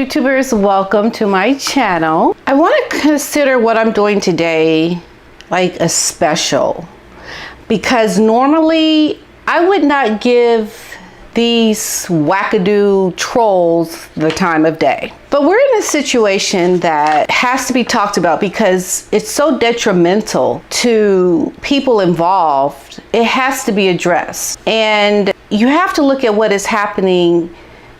YouTubers, welcome to my channel. I want to consider what I'm doing today like a special, because normally I would not give these wackadoo trolls the time of day. But we're in a situation that has to be talked about because it's so detrimental to people involved. It has to be addressed. And you have to look at what is happening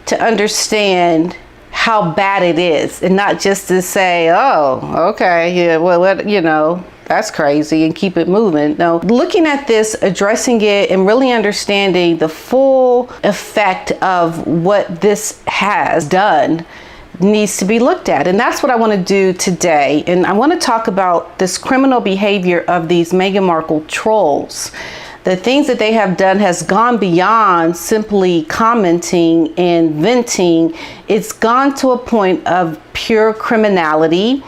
to understand how bad it is, and not just to say, oh, okay, yeah, well, what, you know, that's crazy, and keep it moving. No, looking at this, addressing it, and really understanding the full effect of what this has done needs to be looked at. And that's what I want to do today. And I want to talk about this criminal behavior of these Meghan Markle trolls. The things that they have done has gone beyond simply commenting and venting. It's gone to a point of pure criminality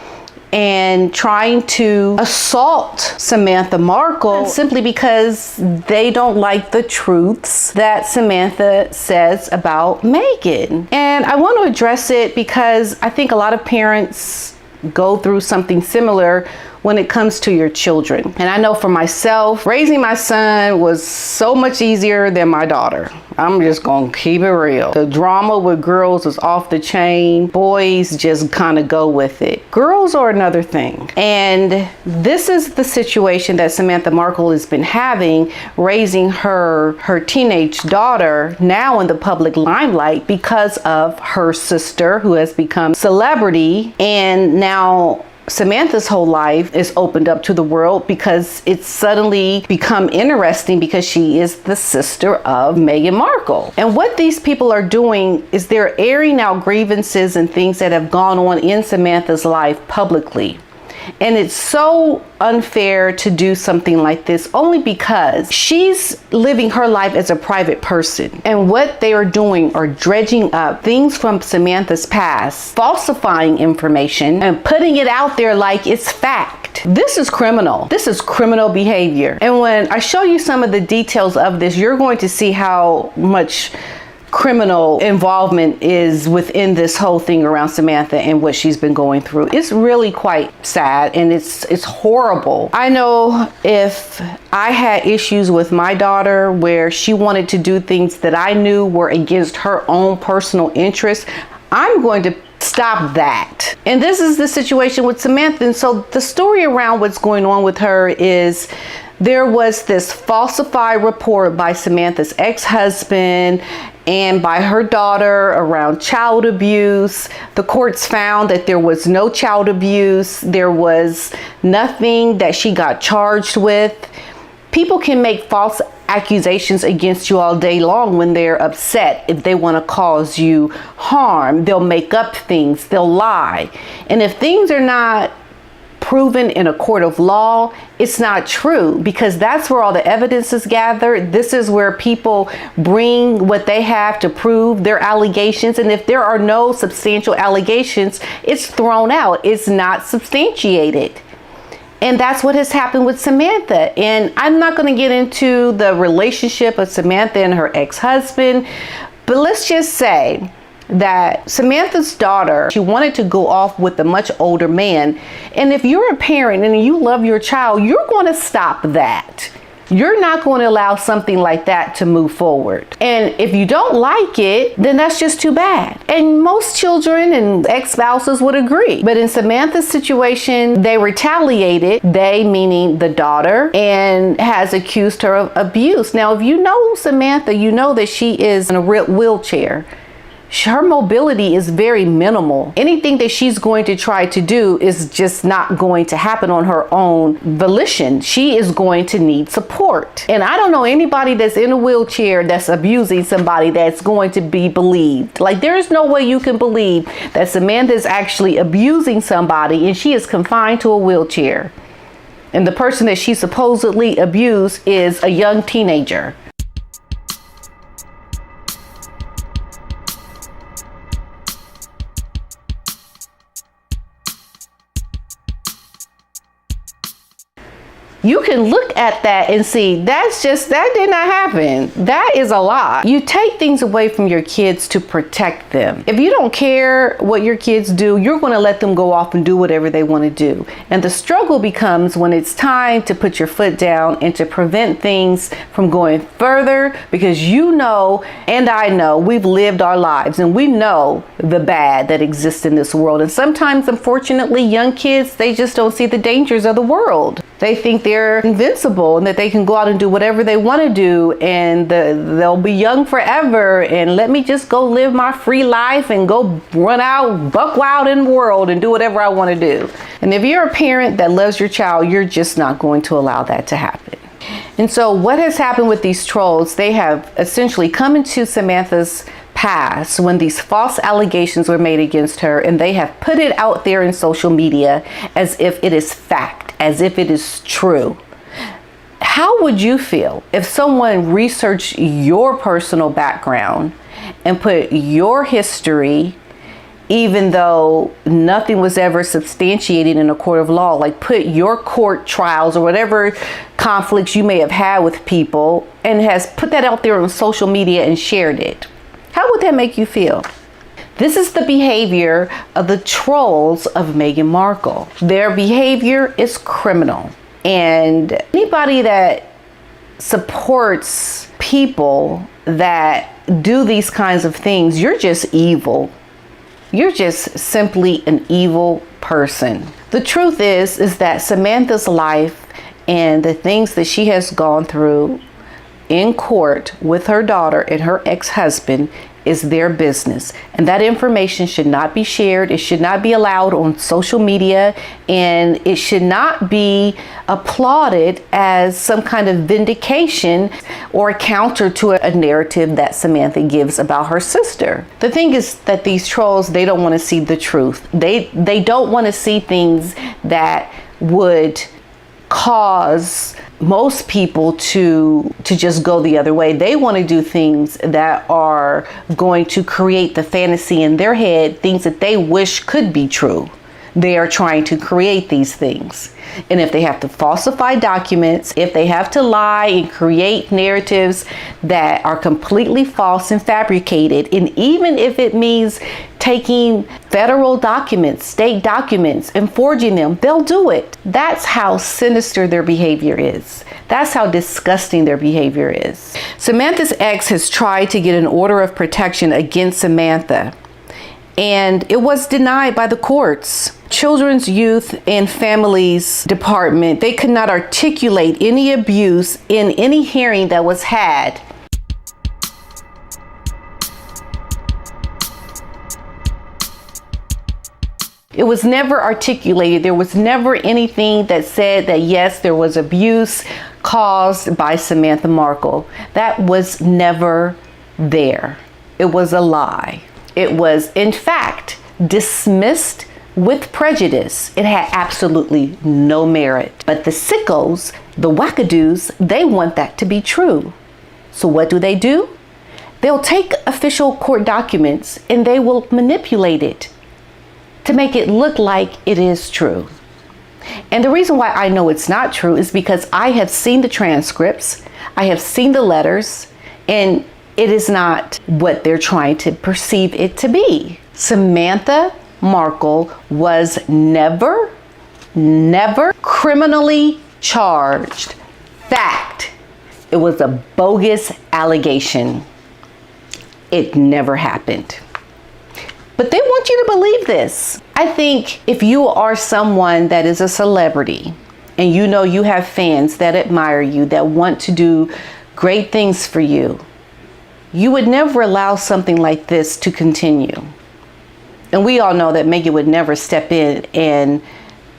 and trying to assault Samantha Markle simply because they don't like the truths that Samantha says about Meghan. And I want to address it because I think a lot of parents go through something similar when it comes to your children. And I know for myself, raising my son was so much easier than my daughter. I'm just gonna keep it real. The drama with girls is off the chain. Boys just kind of go with it. Girls are another thing. And this is the situation that Samantha Markle has been having, raising her teenage daughter now in the public limelight because of her sister, who has become celebrity. And now Samantha's whole life is opened up to the world because it's suddenly become interesting because she is the sister of Meghan Markle. And what these people are doing is they're airing out grievances and things that have gone on in Samantha's life publicly. And it's so unfair to do something like this only because she's living her life as a private person. And what they are doing are dredging up things from Samantha's past, falsifying information and putting it out there like it's fact. This is criminal. This is criminal behavior. And when I show you some of the details of this, you're going to see how much criminal involvement is within this whole thing around Samantha and what she's been going through. It's really quite sad, and it's horrible. I know if I had issues with my daughter where she wanted to do things that I knew were against her own personal interests, I'm going to stop that. And this is the situation with Samantha. And so the story around what's going on with her is there was this falsified report by Samantha's ex-husband and by her daughter around child abuse. The courts found that there was no child abuse. There was nothing that she got charged with. People can make false accusations against you all day long when they're upset. If they want to cause you harm, they'll make up things, they'll lie. And if things are not proven in a court of law, it's not true, because that's where all the evidence is gathered. This is where people bring what they have to prove their allegations. And if there are no substantial allegations, it's thrown out. It's not substantiated. And that's what has happened with Samantha. And I'm not going to get into the relationship of Samantha and her ex-husband, but let's just say that Samantha's daughter, she wanted to go off with a much older man. And if you're a parent and you love your child, you're going to stop that. You're not going to allow something like that to move forward. And if you don't like it, then that's just too bad. And most children and ex-spouses would agree. But in Samantha's situation, they retaliated, they meaning the daughter, and has accused her of abuse. Now, if you know Samantha, you know that she is in a wheelchair. Her mobility is very minimal. Anything that she's going to try to do is just not going to happen on her own volition. She is going to need support. And I don't know anybody that's in a wheelchair that's abusing somebody that's going to be believed. Like, there is no way you can believe that Samantha is actually abusing somebody and she is confined to a wheelchair. And the person that she supposedly abused is a young teenager. you can look at that and see that did not happen. That is a lie. You take things away from your kids to protect them. If you don't care what your kids do, you're going to let them go off and do whatever they want to do. And the struggle becomes when it's time to put your foot down and to prevent things from going further, because you know, and I know, we've lived our lives and we know the bad that exists in this world. And sometimes, unfortunately, young kids, they just don't see the dangers of the world. They think they're invincible and that they can go out and do whatever they want to do, and they'll be young forever, and let me just go live my free life and go run out buck wild in the world and do whatever I want to do. And if you're a parent that loves your child, you're just not going to allow that to happen. And so what has happened with these trolls, they have essentially come into Samantha's past when these false allegations were made against her, and they have put it out there in social media as if it is fact, as if it is true. How would you feel if someone researched your personal background and put your history, even though nothing was ever substantiated in a court of law, like put your court trials or whatever conflicts you may have had with people, and has put that out there on social media and shared it? How would that make you feel? This is the behavior of the trolls of Meghan Markle. Their behavior is criminal. And anybody that supports people that do these kinds of things, you're just evil. You're just simply an evil person. The truth is that Samantha's life and the things that she has gone through in court with her daughter and her ex-husband is their business, and that information should not be shared. It should not be allowed on social media, and it should not be applauded as some kind of vindication or counter to a narrative that Samantha gives about her sister. The thing is that these trolls, they don't want to see the truth. They don't want to see things that would cause most people to just go the other way. They want to do things that are going to create the fantasy in their head, things that they wish could be true. They are trying to create these things. And if they have to falsify documents, if they have to lie and create narratives that are completely false and fabricated, and even if it means taking federal documents, state documents, and forging them, they'll do it. That's how sinister their behavior is. That's how disgusting their behavior is. Samantha's ex has tried to get an order of protection against Samantha, and it was denied by the courts. Children's, Youth, and Families Department, they could not articulate any abuse in any hearing that was had. It was never articulated. There was never anything that said that, yes, there was abuse caused by Samantha Markle. That was never there. It was a lie. It was, in fact, dismissed with prejudice. It had absolutely no merit. But the sickos, the wackadoos, they want that to be true. So what do? They'll take official court documents and they will manipulate it to make it look like it is true. And the reason why I know it's not true is because I have seen the transcripts, I have seen the letters, and it is not what they're trying to perceive it to be. Samantha Markle was never criminally charged. Fact. It was a bogus allegation. It never happened. But they want you to believe this. I think if you are someone that is a celebrity and you know you have fans that admire you, that want to do great things for you, you would never allow something like this to continue. And we all know that Meghan would never step in and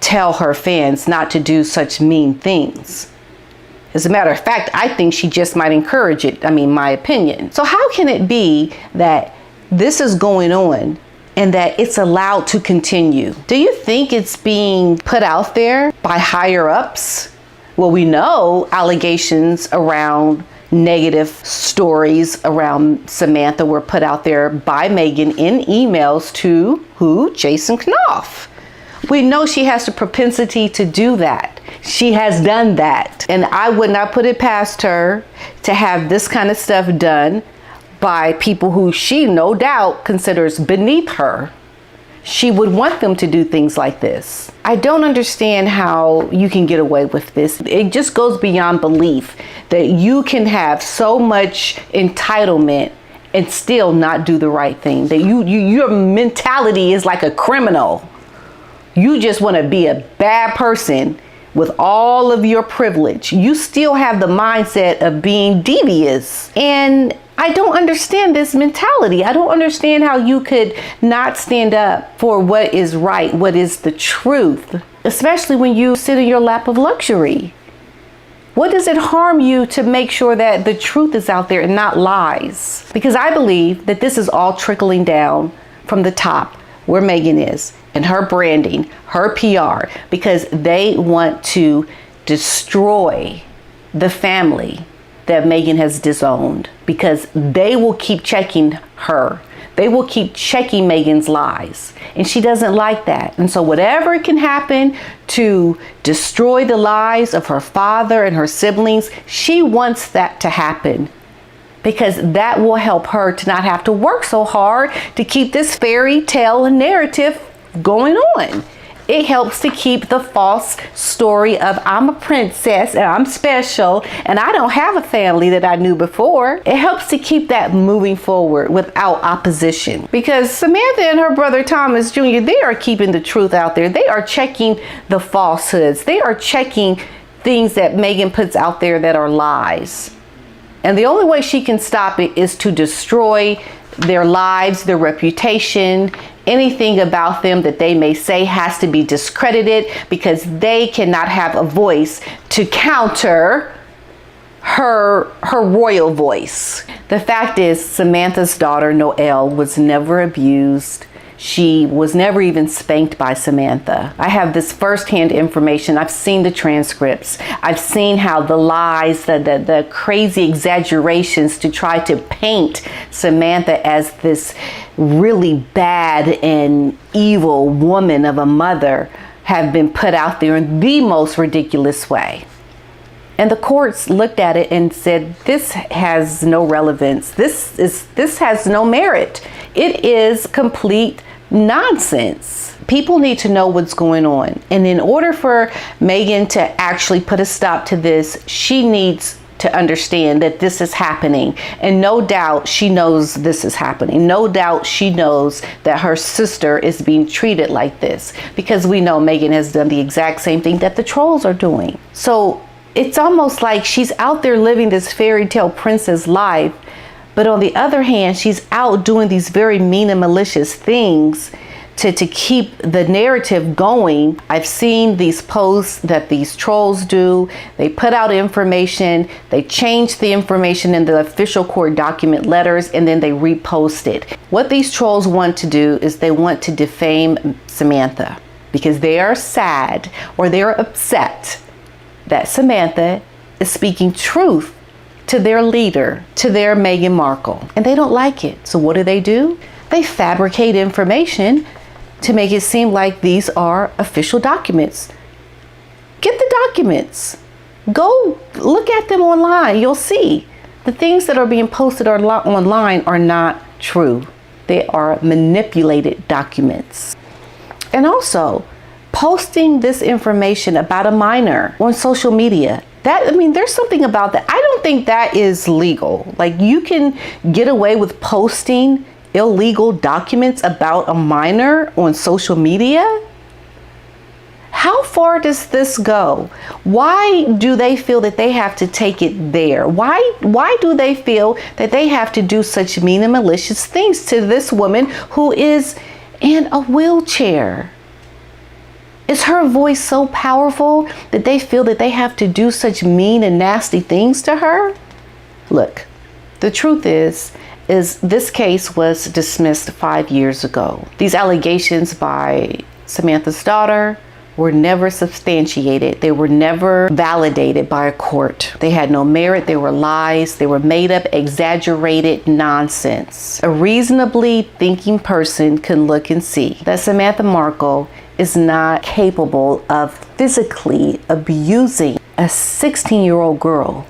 tell her fans not to do such mean things. As a matter of fact, I think she just might encourage it. I mean, my opinion. So how can it be that this is going on and that it's allowed to continue? Do you think it's being put out there by higher ups? Well, we know allegations around negative stories around Samantha were put out there by Meghan in emails to who? Jason Knopf. We know she has the propensity to do that. She has done that. And I would not put it past her to have this kind of stuff done by people who she no doubt considers beneath her. She would want them to do things like this. I don't understand how you can get away with this. It just goes beyond belief that you can have so much entitlement and still not do the right thing. That your mentality is like a criminal. You just want to be a bad person with all of your privilege. You still have the mindset of being devious. And I don't understand this mentality. I don't understand how you could not stand up for what is right, what is the truth, especially when you sit in your lap of luxury. What does it harm you to make sure that the truth is out there and not lies? Because I believe that this is all trickling down from the top where Meghan is and her branding, her PR, because they want to destroy the family that Meghan has disowned, because they will keep checking her. They will keep checking Meghan's lies. And she doesn't like that. And so whatever can happen to destroy the lives of her father and her siblings, she wants that to happen, because that will help her to not have to work so hard to keep this fairy tale narrative going on. It helps to keep the false story of I'm a princess and I'm special and I don't have a family that I knew before. It helps to keep that moving forward without opposition. Because Samantha and her brother Thomas Jr., they are keeping the truth out there. They are checking the falsehoods. They are checking things that Meghan puts out there that are lies. And the only way she can stop it is to destroy their lives, their reputation. Anything about them that they may say has to be discredited, because they cannot have a voice to counter her royal voice. The fact is, Samantha's daughter Noelle was never abused. She was never even spanked by Samantha. I have this firsthand information. I've seen the transcripts. I've seen how the lies, the crazy exaggerations to try to paint Samantha as this really bad and evil woman of a mother have been put out there in the most ridiculous way. And the courts looked at it and said, this has no relevance. This has no merit. It is complete nonsense. People need to know what's going on. And in order for Meghan to actually put a stop to this, she needs to understand that this is happening. And no doubt she knows this is happening. No doubt she knows that her sister is being treated like this, because we know Meghan has done the exact same thing that the trolls are doing. So it's almost like she's out there living this fairy tale princess life, but on the other hand, she's out doing these very mean and malicious things to keep the narrative going. I've seen these posts that these trolls do. They put out information, they change the information in the official court document letters, and then they repost it. What these trolls want to do is they want to defame Samantha, because they are sad or they're upset that Samantha is speaking truth to their leader, to their Meghan Markle, and they don't like it. So what do? They fabricate information to make it seem like these are official documents. Get the documents. Go look at them online. You'll see the things that are being posted online are not true. They are manipulated documents. And also, posting this information about a minor on social media, there's something about that. I don't think that is legal. Like, you can get away with posting illegal documents about a minor on social media? How far does this go? Why do they feel that they have to take it there? Why do they feel that they have to do such mean and malicious things to this woman who is in a wheelchair? Is her voice so powerful that they feel that they have to do such mean and nasty things to her? Look, the truth is this case was dismissed 5 years ago. These allegations by Samantha's daughter were never substantiated. They were never validated by a court. They had no merit. They were lies. They were made up, exaggerated nonsense. A reasonably thinking person can look and see that Samantha Markle is not capable of physically abusing a 16-year-old girl.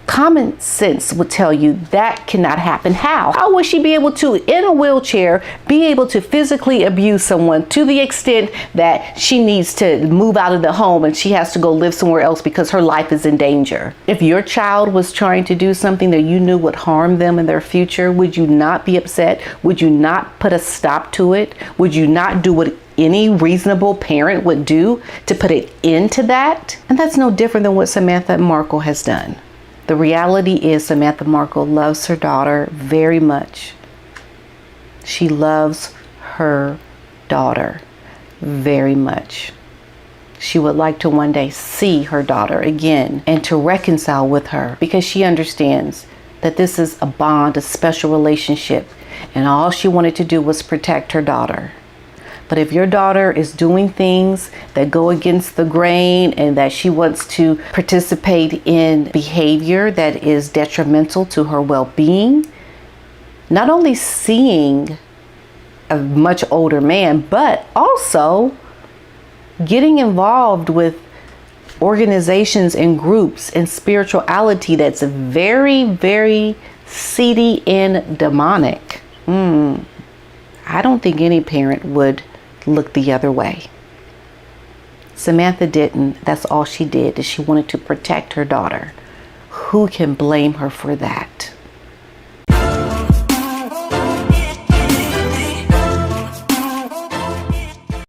Common sense would tell you that cannot happen. How would she be able to, in a wheelchair, be able to physically abuse someone to the extent that she needs to move out of the home and she has to go live somewhere else because her life is in danger? If your child was trying to do something that you knew would harm them in their future, would you not be upset? Would you not put a stop to it? Would you not do what any reasonable parent would do to put an end to that? And that's no different than what Samantha Markle has done. The reality is Samantha Markle loves her daughter very much. She loves her daughter very much. She would like to one day see her daughter again and to reconcile with her, because she understands that this is a bond, a special relationship, and all she wanted to do was protect her daughter. But if your daughter is doing things that go against the grain and that she wants to participate in behavior that is detrimental to her well-being, not only seeing a much older man, but also getting involved with organizations and groups and spirituality that's very, very seedy and demonic. I don't think any parent would look the other way. Samantha didn't. That's all she did, is she wanted to protect her daughter. Who can blame her for that?